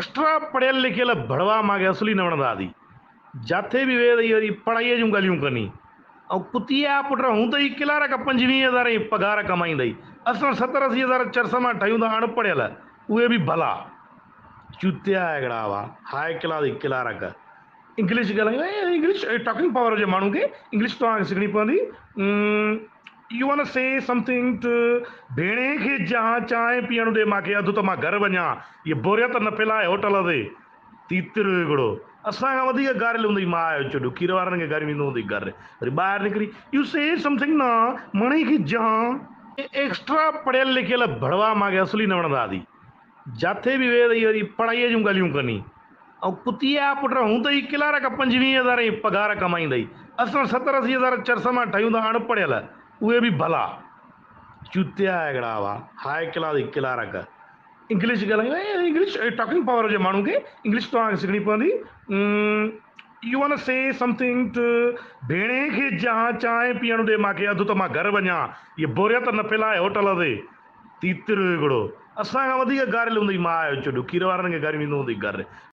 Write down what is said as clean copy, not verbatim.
Extra पढ़ियल लिखियल भड़वा मूंखे असली न वणंदा आदी। जिथे बि वेह रही वरी पढ़ाईअ जूं ॻाल्हियूं कनी। ऐं कुतीआ पुट हूं त ई किलार का 25,000 जी पघार कमाईंदई। असां 70-80,000 चरस मां ठहियूं था अणपढ़ियल, उहे बि भला चुतिया हिकिड़ा हुआ हाई क्लास किलार का। इंग्लिश ॻाल्हायूं, इंग्लिश टॉकिंग पावर हुजे माण्हू खे, इंग्लिश तव्हांखे सिखणी पवंदी। You want say something to भेणे खे जहां चांहि पीअण ॾे मूंखे अधु त मां घर वञा। इहे बोरियत न फैलाए होटल ते तीतिर हिकिड़ो। असां खां वधीक गारियल हूंदी माउ जो चुॾो, खीर वारनि खे गारियूं ॾींदो हूंदी घर। वरी ॿाहिरि निकिरी यू से समथिंग न मणे खे जहां। एक्स्ट्रा पढ़ियल लिखियल भड़वा मूंखे असली न वणंदा आदी। जिथे बि वेह रही वरी पढ़ाईअ जूं ॻाल्हियूं कनी। ऐं कुतीआ पुट हूं त ई किलार का 25,000 जी पघार कमाईंदई। असां 70-80,000 चरस मां ठहियूं था अणपढ़ियल, उहे बि भला चुतिया हिकिड़ा हुआ हाई क्लास किलार का। इंग्लिश ॻाल्हायूं, इंग्लिश टॉकिंग पावर हुजे माण्हू खे, इंग्लिश तव्हांखे सिखणी पवंदी। You want say something to भेणे खे जहां चांहि पीअण ॾे मूंखे अधु त मां घर वञा। इहे बोरियत न फैलाए होटल ते तीतिर हिकिड़ो। असां खां वधीक गारियल हूंदी माउ जो चुॾो, खीर वारनि खे गारियूं ॾींदो हूंदी घर।